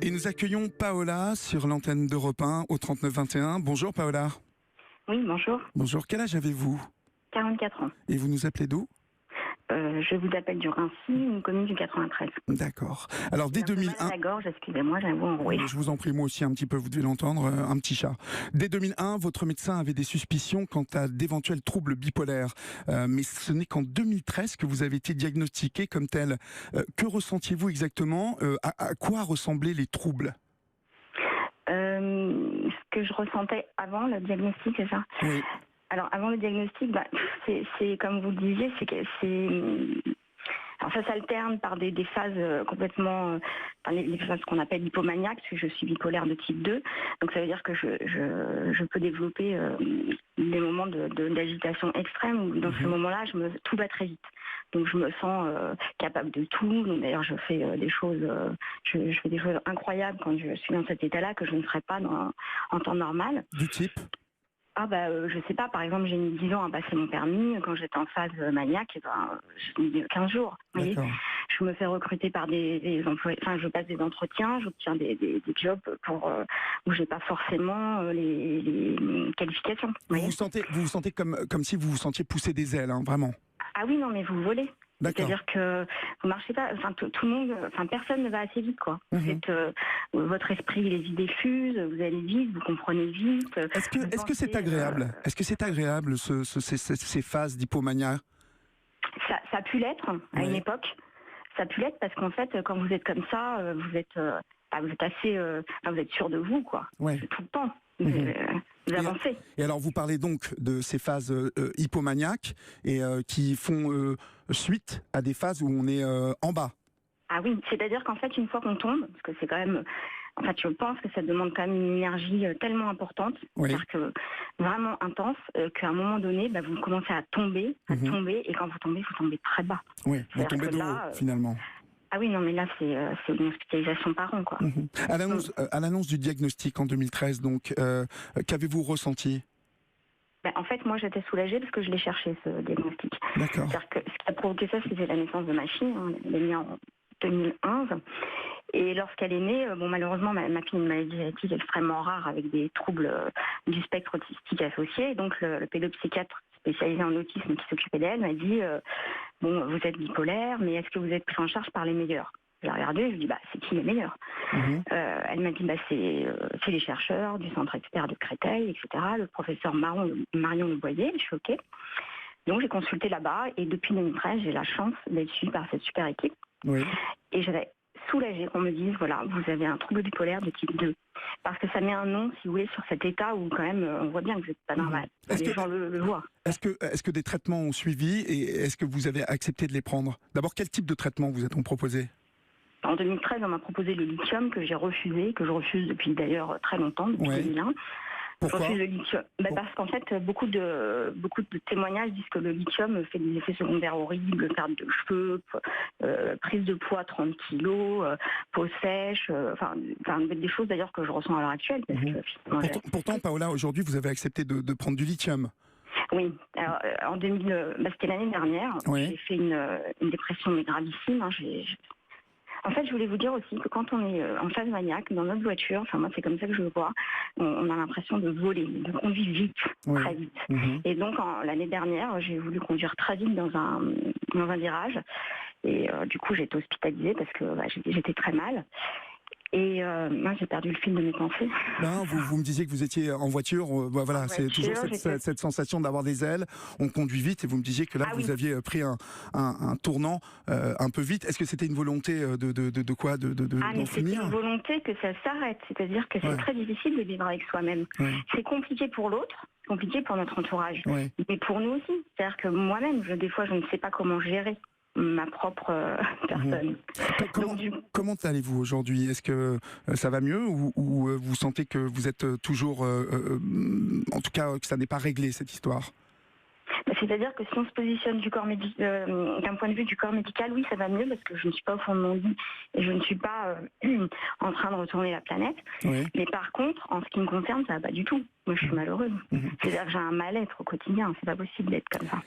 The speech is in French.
Et nous accueillons Paola sur l'antenne d'Europe 1 au 3921. Bonjour Paola. Oui, bonjour. Bonjour, quel âge avez-vous? 44 ans. Et vous nous appelez d'où? Je vous appelle du Raincy, une commune du 93. D'accord. Alors dès J'ai un peu mal à 2001... la gorge, excusez-moi, j'ai un voix enrouée. Je vous en prie, moi aussi un petit peu, vous devez l'entendre, un petit chat. Dès 2001, votre médecin avait des suspicions quant à d'éventuels troubles bipolaires. Mais ce n'est qu'en 2013 que vous avez été diagnostiqué comme tel. Que ressentiez-vous exactement? À quoi ressemblaient les troubles? Ce que je ressentais avant le diagnostic, c'est ça? Oui. Alors, avant le diagnostic, c'est comme vous le disiez, c'est que c'est... Alors ça s'alterne par des phases complètement, les phases qu'on appelle hypomaniaques, parce que je suis bipolaire de type 2. Donc ça veut dire que je peux développer des moments d'agitation extrême où dans ce moment-là, tout va très vite. Donc je me sens capable de tout. Donc d'ailleurs je fais des choses, je fais des choses incroyables quand je suis dans cet état-là que je ne ferais pas en temps normal. Du type? Je sais pas, par exemple, j'ai mis 10 ans à passer mon permis. Quand j'étais en phase maniaque, j'ai mis 15 jours. Vous voyez, je me fais recruter par des employés, enfin, je passe des entretiens, j'obtiens des jobs où j'ai pas forcément les qualifications. Vous vous sentez comme si vous vous sentiez pousser des ailes, hein, vraiment? Ah oui, non, mais vous volez. D'accord. C'est-à-dire que vous marchez pas, tout le monde, personne ne va assez vite, quoi. Votre esprit, les idées fusent, vous allez vite, vous comprenez vite. Est-ce que c'est agréable? Est-ce que c'est agréable ces phases d'hypomania? Ça a pu l'être à une époque. Ça a pu l'être parce qu'en fait, quand vous êtes comme ça, vous êtes assez, vous êtes sûr de vous, quoi. Ouais. Tout le temps. Vous avancez. Et alors, vous parlez donc de ces phases hypomaniaques et qui font suite à des phases où on est en bas. Ah oui, c'est-à-dire qu'en fait, une fois qu'on tombe, parce que c'est quand même... En fait, je pense que ça demande quand même une énergie tellement importante, c'est-à-dire que vraiment intense, qu'à un moment donné, vous commencez à tomber, et quand vous tombez très bas. Oui, vous tombez de haut, finalement. Ah oui, non, mais là, c'est une hospitalisation par an, quoi. À l'annonce du diagnostic en 2013, donc, qu'avez-vous ressenti? En fait, moi, j'étais soulagée parce que je l'ai cherché, ce diagnostic. D'accord. C'est-à-dire que ce qui a provoqué ça, c'était la naissance de ma fille. Elle est née en 2011. Et lorsqu'elle est née, malheureusement, ma fille a une maladie génétique extrêmement rare avec des troubles du spectre autistique associés. Et donc, le pédopsychiatre spécialisé en autisme qui s'occupait d'elle m'a dit vous êtes bipolaire, mais est-ce que vous êtes pris en charge par les meilleurs? J'ai regardé, je lui ai dit c'est qui les meilleurs? Elle m'a dit c'est les chercheurs du centre expert de Créteil, etc. Le professeur Marion Leboyer. Je suis OK. Donc j'ai consulté là-bas et depuis 2013, j'ai la chance d'être suivie par cette super équipe. Oui. Et j'avais soulagée qu'on me dise voilà, vous avez un trouble bipolaire de type 2. Parce que ça met un nom, si vous voulez, sur cet état où quand même on voit bien que vous n'êtes pas normal. Les gens le voient. Est-ce que des traitements ont suivi et est-ce que vous avez accepté de les prendre? D'abord, quel type de traitement vous a-t-on proposé? En 2013, on m'a proposé le lithium que j'ai refusé, que je refuse depuis d'ailleurs très longtemps, depuis 2001. Pourquoi? Je refuse le lithium. Parce qu'en fait, beaucoup de témoignages disent que le lithium fait des effets secondaires horribles, perte de cheveux, prise de poids 30 kilos, peau sèche, des choses d'ailleurs que je ressens à l'heure actuelle. Parce que, pourtant, Paola, aujourd'hui, vous avez accepté de prendre du lithium. Oui, alors, en 2000, c'était l'année dernière, j'ai fait une dépression gravissime. En fait, je voulais vous dire aussi que quand on est en phase maniaque, dans notre voiture, moi c'est comme ça que je le vois, on a l'impression de voler, de conduire vite, très vite. Et donc l'année dernière, j'ai voulu conduire très vite dans un virage. Et du coup, j'ai été hospitalisée parce que j'étais très mal. Et moi, j'ai perdu le fil de mes pensées. Non, vous me disiez que vous étiez en voiture. Voilà, c'est toujours cette sensation d'avoir des ailes. On conduit vite et vous me disiez que là, vous aviez pris un tournant un peu vite. Est-ce que c'était une volonté de quoi d'en finir? C'était une volonté que ça s'arrête. C'est-à-dire que c'est très difficile de vivre avec soi-même. C'est compliqué pour l'autre, compliqué pour notre entourage. Mais pour nous aussi. C'est-à-dire que moi-même, des fois, je ne sais pas comment gérer ma propre personne. Comment allez-vous aujourd'hui? Est-ce que ça va mieux ou vous sentez que vous êtes toujours, en tout cas, que ça n'est pas réglé cette histoire? C'est-à-dire que si on se positionne d'un point de vue du corps médical, oui, ça va mieux parce que je ne suis pas au fond de mon lit et je ne suis pas en train de retourner la planète. Mais par contre, en ce qui me concerne, ça va pas du tout. Moi, je suis malheureuse. C'est-à-dire que j'ai un mal-être au quotidien. C'est pas possible d'être comme ça.